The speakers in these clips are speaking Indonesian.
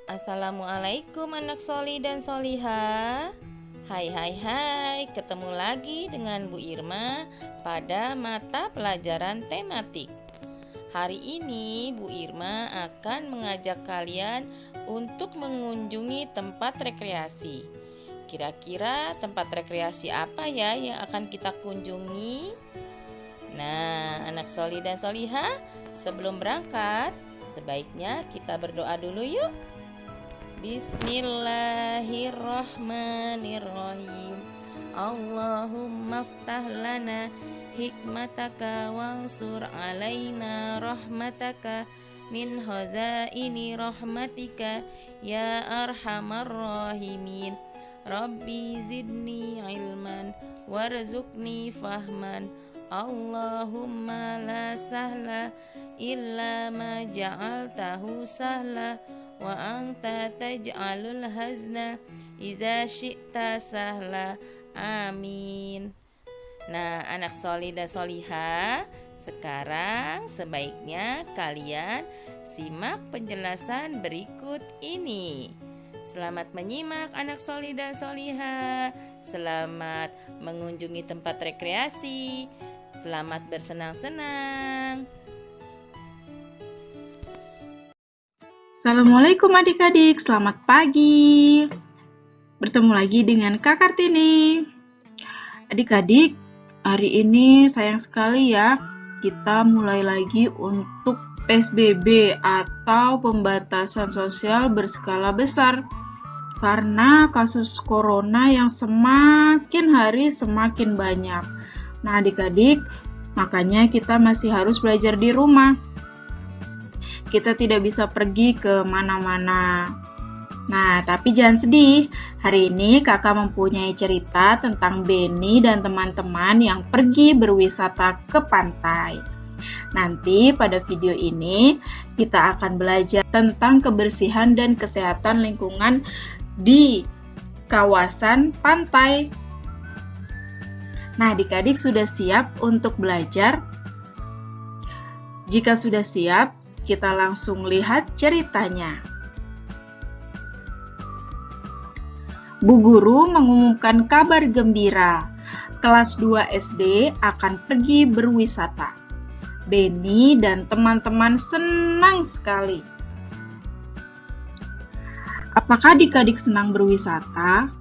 Assalamualaikum anak soli dan soliha. Hai, ketemu lagi dengan Bu Irma pada mata pelajaran tematik. Hari ini Bu Irma akan mengajak kalian untuk mengunjungi tempat rekreasi. Kira-kira tempat rekreasi apa ya yang akan kita kunjungi? Nah, anak soli dan soliha, sebelum berangkat, sebaiknya kita berdoa dulu yuk. Bismillahirrahmanirrahim. Allahumma ftah lana hikmataka wansur alaina rahmataka min khazaini rahmatika ya arhamar rahimin. Rabbi zidni ilman warzuqni fahman. Allahumma la sahla illa ma ja'altahu sahla wa anta taj'alul hazna idza syi'ta sahla. Amin. Nah, anak soli dan soliha, sekarang sebaiknya kalian simak penjelasan berikut ini. Selamat menyimak anak soli dan soliha. Selamat mengunjungi tempat rekreasi. Selamat bersenang-senang. Assalamualaikum adik-adik, selamat pagi. Bertemu lagi dengan Kak Kartini. Adik-adik, hari ini sayang sekali ya, kita mulai lagi untuk PSBB atau pembatasan sosial berskala besar. Karena kasus corona yang semakin hari semakin banyak. Nah adik-adik, makanya kita masih harus belajar di rumah. Kita tidak bisa pergi ke mana-mana. Nah, tapi jangan sedih. Hari ini kakak mempunyai cerita tentang Benny dan teman-teman yang pergi berwisata ke pantai. Nanti pada video ini kita akan belajar tentang kebersihan dan kesehatan lingkungan di kawasan pantai. Nah, adik-adik sudah siap untuk belajar? Jika sudah siap, kita langsung lihat ceritanya. Bu Guru mengumumkan kabar gembira. Kelas 2 SD akan pergi berwisata. Benny dan teman-teman senang sekali. Apakah adik-adik senang berwisata?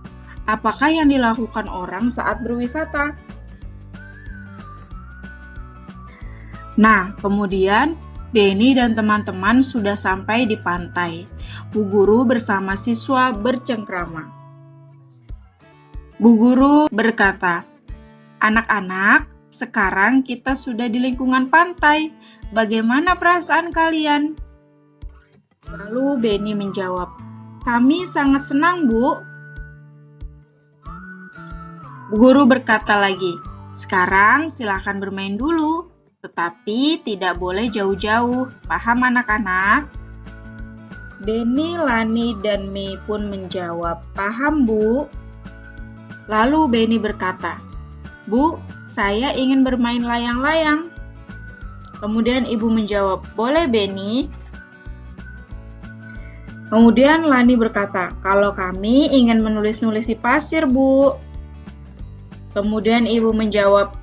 Apakah yang dilakukan orang saat berwisata? Nah, kemudian Benny dan teman-teman sudah sampai di pantai. Bu Guru bersama siswa bercengkrama. Bu Guru berkata, "Anak-anak, sekarang kita sudah di lingkungan pantai. Bagaimana perasaan kalian?" Lalu Benny menjawab, "Kami sangat senang, Bu." Bu Guru berkata lagi, "Sekarang silakan bermain dulu. Tetapi tidak boleh jauh-jauh, paham anak-anak?" Benny, Lani, dan Mei pun menjawab, "Paham, Bu." Lalu Benny berkata, "Bu, saya ingin bermain layang-layang." Kemudian ibu menjawab, "Boleh, Benny." Kemudian Lani berkata, "Kalau kami ingin menulis-nulis di pasir, Bu." Kemudian ibu menjawab,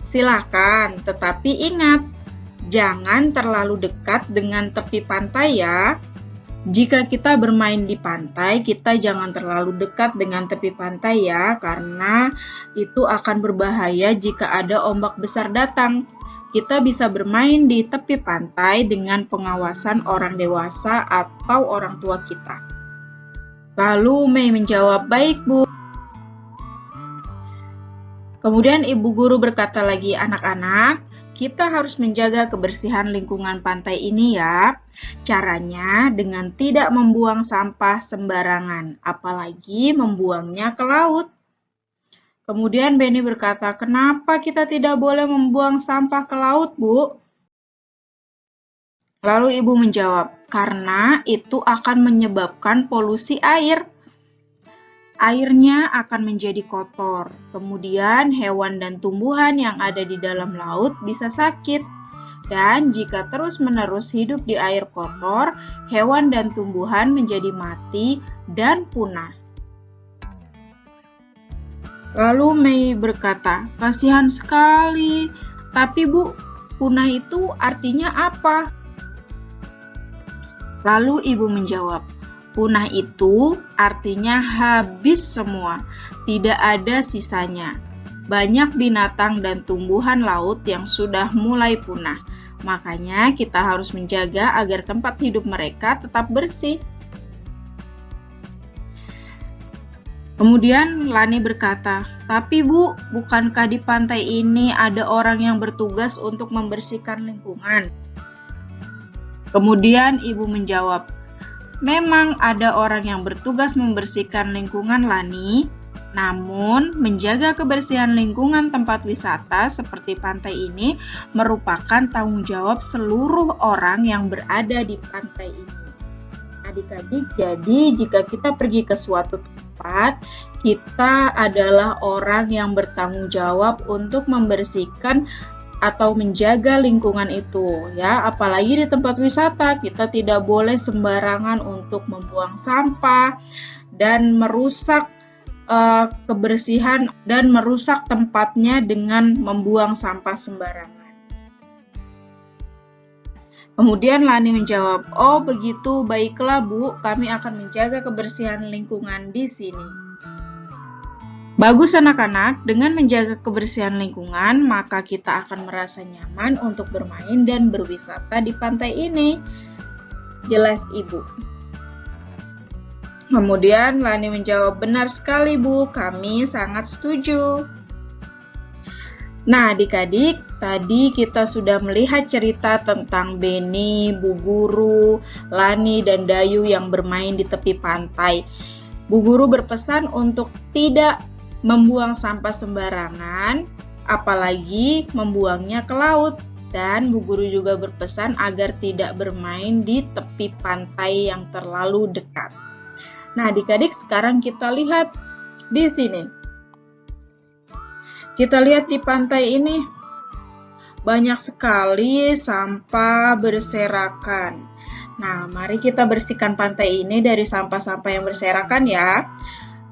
"Silakan, tetapi ingat, jangan terlalu dekat dengan tepi pantai ya. Jika kita bermain di pantai, kita jangan terlalu dekat dengan tepi pantai ya, karena itu akan berbahaya jika ada ombak besar datang. Kita bisa bermain di tepi pantai dengan pengawasan orang dewasa atau orang tua kita." Lalu Mei menjawab, "Baik, Bu." Kemudian ibu guru berkata lagi, "Anak-anak, kita harus menjaga kebersihan lingkungan pantai ini ya. Caranya dengan tidak membuang sampah sembarangan, apalagi membuangnya ke laut." Kemudian Benny berkata, "Kenapa kita tidak boleh membuang sampah ke laut, Bu?" Lalu ibu menjawab, "Karena itu akan menyebabkan polusi air. Airnya akan menjadi kotor, kemudian hewan dan tumbuhan yang ada di dalam laut bisa sakit. Dan jika terus-menerus hidup di air kotor, hewan dan tumbuhan menjadi mati dan punah. Lalu Mei berkata, "Kasihan sekali. Tapi Bu, punah itu artinya apa?" Lalu ibu menjawab, "Punah itu artinya habis semua, tidak ada sisanya. Banyak binatang dan tumbuhan laut yang sudah mulai punah. Makanya kita harus menjaga agar tempat hidup mereka tetap bersih." Kemudian Lani berkata, "Tapi Bu, bukankah di pantai ini ada orang yang bertugas untuk membersihkan lingkungan?" Kemudian ibu menjawab, "Memang ada orang yang bertugas membersihkan lingkungan, Lani. Namun, menjaga kebersihan lingkungan tempat wisata seperti pantai ini merupakan tanggung jawab seluruh orang yang berada di pantai ini." Adik-adik, jadi jika kita pergi ke suatu tempat, kita adalah orang yang bertanggung jawab untuk membersihkan atau menjaga lingkungan itu, ya. Apalagi di tempat wisata, kita tidak boleh sembarangan untuk membuang sampah dan merusak kebersihan dan merusak tempatnya dengan membuang sampah sembarangan. Kemudian Lani menjawab, "Oh begitu, baiklah Bu, kami akan menjaga kebersihan lingkungan di sini." Bagus anak-anak, dengan menjaga kebersihan lingkungan, maka kita akan merasa nyaman untuk bermain dan berwisata di pantai ini. Jelas Ibu. Kemudian Lani menjawab, "Benar sekali Bu, kami sangat setuju." Nah adik-adik, tadi kita sudah melihat cerita tentang Beni, Bu Guru, Lani, dan Dayu yang bermain di tepi pantai. Bu Guru berpesan untuk tidak membuang sampah sembarangan, apalagi membuangnya ke laut. Dan Bu Guru juga berpesan agar tidak bermain di tepi pantai yang terlalu dekat. Nah, adik-adik, sekarang kita lihat di sini. Kita lihat di pantai ini banyak sekali sampah berserakan. Nah, mari kita bersihkan pantai ini dari sampah-sampah yang berserakan ya.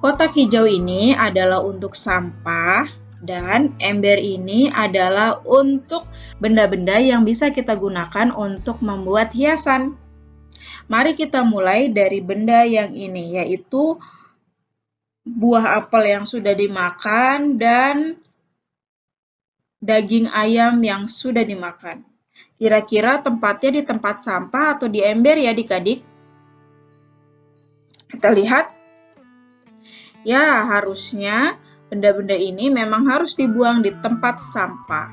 Kotak hijau ini adalah untuk sampah dan ember ini adalah untuk benda-benda yang bisa kita gunakan untuk membuat hiasan. Mari kita mulai dari benda yang ini, yaitu buah apel yang sudah dimakan dan daging ayam yang sudah dimakan. Kira-kira tempatnya di tempat sampah atau di ember ya adik-adik? Kita lihat. Ya, harusnya benda-benda ini memang harus dibuang di tempat sampah.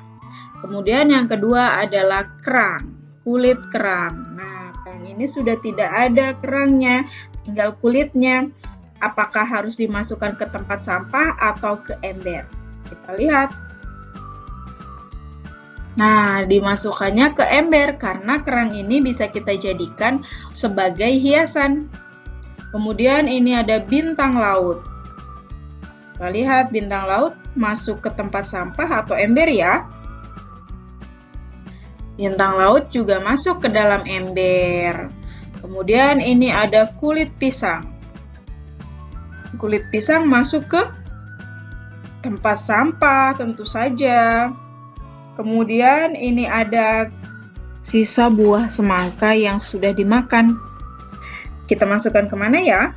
Kemudian yang kedua adalah kerang, kulit kerang. Nah, kerang ini sudah tidak ada kerangnya, tinggal kulitnya. Apakah harus dimasukkan ke tempat sampah atau ke ember? Kita lihat. Nah, dimasukkannya ke ember karena kerang ini bisa kita jadikan sebagai hiasan. Kemudian ini ada bintang laut. Kita lihat bintang laut masuk ke tempat sampah atau ember ya. Bintang laut juga masuk ke dalam ember. Kemudian ini ada kulit pisang. Kulit pisang masuk ke tempat sampah tentu saja. Kemudian ini ada sisa buah semangka yang sudah dimakan. Kita masukkan kemana ya?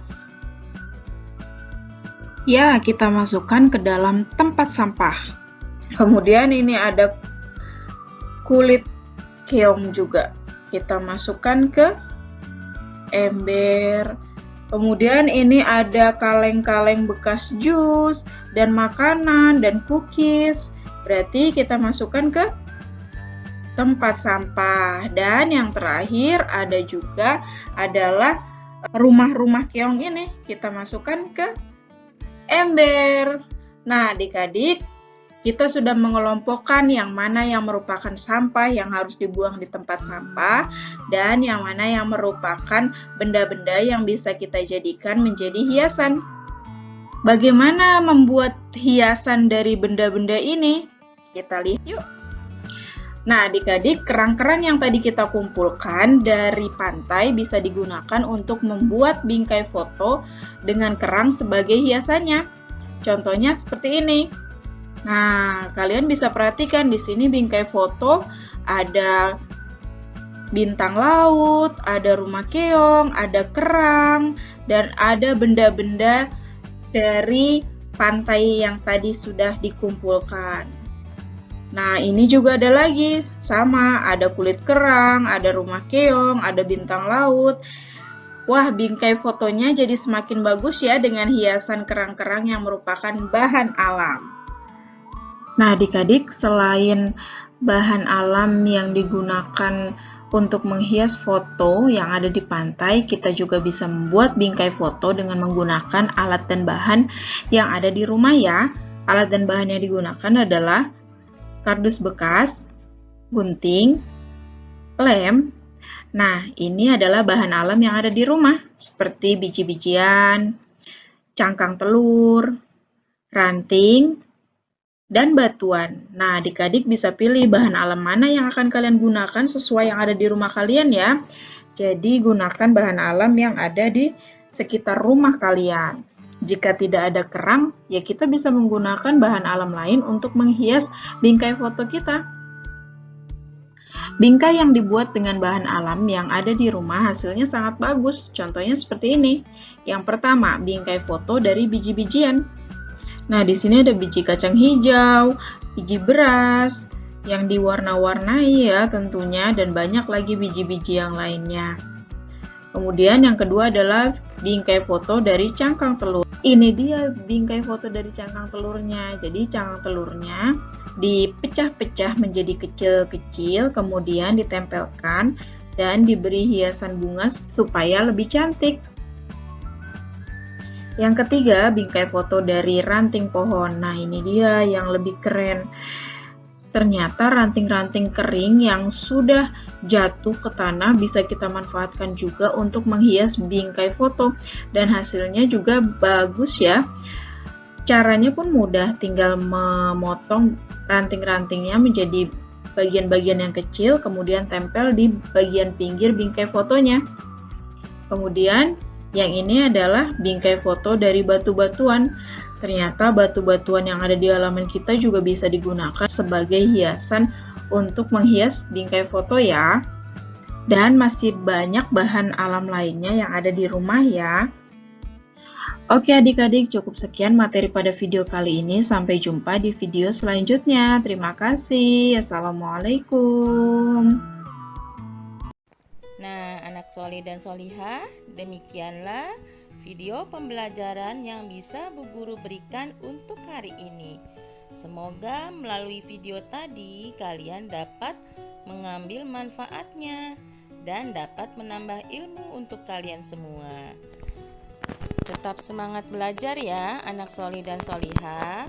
Ya, kita masukkan ke dalam tempat sampah. Kemudian ini ada kulit keong juga. Kita masukkan ke ember. Kemudian ini ada kaleng-kaleng bekas jus dan makanan dan cookies. Berarti kita masukkan ke tempat sampah. Dan yang terakhir ada juga adalah rumah-rumah keong ini. Kita masukkan ke ember. Nah, adik-adik, kita sudah mengelompokkan yang mana yang merupakan sampah yang harus dibuang di tempat sampah dan yang mana yang merupakan benda-benda yang bisa kita jadikan menjadi hiasan. Bagaimana membuat hiasan dari benda-benda ini? Kita lihat yuk. Nah, adik-adik, kerang-kerang yang tadi kita kumpulkan dari pantai bisa digunakan untuk membuat bingkai foto dengan kerang sebagai hiasannya. Contohnya seperti ini. Nah, kalian bisa perhatikan di sini bingkai foto ada bintang laut, ada rumah keong, ada kerang, dan ada benda-benda dari pantai yang tadi sudah dikumpulkan. Nah, ini juga ada lagi, sama, ada kulit kerang, ada rumah keong, ada bintang laut. Wah, bingkai fotonya jadi semakin bagus ya dengan hiasan kerang-kerang yang merupakan bahan alam. Nah, adik-adik, selain bahan alam yang digunakan untuk menghias foto yang ada di pantai, kita juga bisa membuat bingkai foto dengan menggunakan alat dan bahan yang ada di rumah ya. Alat dan bahan yang digunakan adalah kardus bekas, gunting, lem. Nah, ini adalah bahan alam yang ada di rumah, seperti biji-bijian, cangkang telur, ranting, dan batuan. Nah, adik-adik bisa pilih bahan alam mana yang akan kalian gunakan sesuai yang ada di rumah kalian ya. Jadi, gunakan bahan alam yang ada di sekitar rumah kalian. Jika tidak ada kerang, ya kita bisa menggunakan bahan alam lain untuk menghias bingkai foto kita. Bingkai yang dibuat dengan bahan alam yang ada di rumah hasilnya sangat bagus. Contohnya seperti ini. Yang pertama, bingkai foto dari biji-bijian. Nah, di sini ada biji kacang hijau, biji beras, yang diwarna-warnai ya tentunya, dan banyak lagi biji-biji yang lainnya. Kemudian yang kedua adalah bingkai foto dari cangkang telur. Ini dia bingkai foto dari cangkang telurnya. Jadi cangkang telurnya dipecah-pecah menjadi kecil-kecil, kemudian ditempelkan dan diberi hiasan bunga supaya lebih cantik. Yang ketiga, bingkai foto dari ranting pohon. Nah, ini dia yang lebih keren. Ternyata ranting-ranting kering yang sudah jatuh ke tanah bisa kita manfaatkan juga untuk menghias bingkai foto, dan hasilnya juga bagus ya. Caranya pun mudah, tinggal memotong ranting-rantingnya menjadi bagian-bagian yang kecil, kemudian tempel di bagian pinggir bingkai fotonya. Kemudian yang ini adalah bingkai foto dari batu-batuan. Ternyata batu-batuan yang ada di halaman kita juga bisa digunakan sebagai hiasan untuk menghias bingkai foto ya. Dan masih banyak bahan alam lainnya yang ada di rumah ya. Oke adik-adik, cukup sekian materi pada video kali ini. Sampai jumpa di video selanjutnya. Terima kasih. Assalamualaikum. Nah, anak solih dan solihah, demikianlah video pembelajaran yang bisa Bu Guru berikan untuk hari ini. Semoga melalui video tadi kalian dapat mengambil manfaatnya dan dapat menambah ilmu untuk kalian semua. Tetap semangat belajar ya anak solih dan solihah.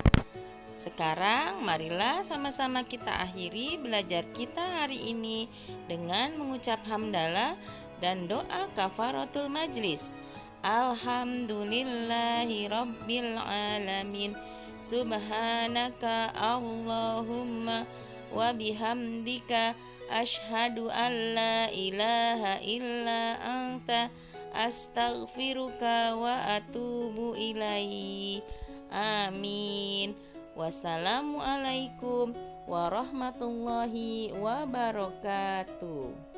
Sekarang marilah sama-sama kita akhiri belajar kita hari ini dengan mengucap hamdalah dan doa kafaratul majlis. Alhamdulillahi rabbil alamin. Subhanaka Allahumma wa bihamdika asyhadu an la ilaha illa anta astaghfiruka wa atubu ilaihi. Amin. Wassalamualaikum warahmatullahi wabarakatuh.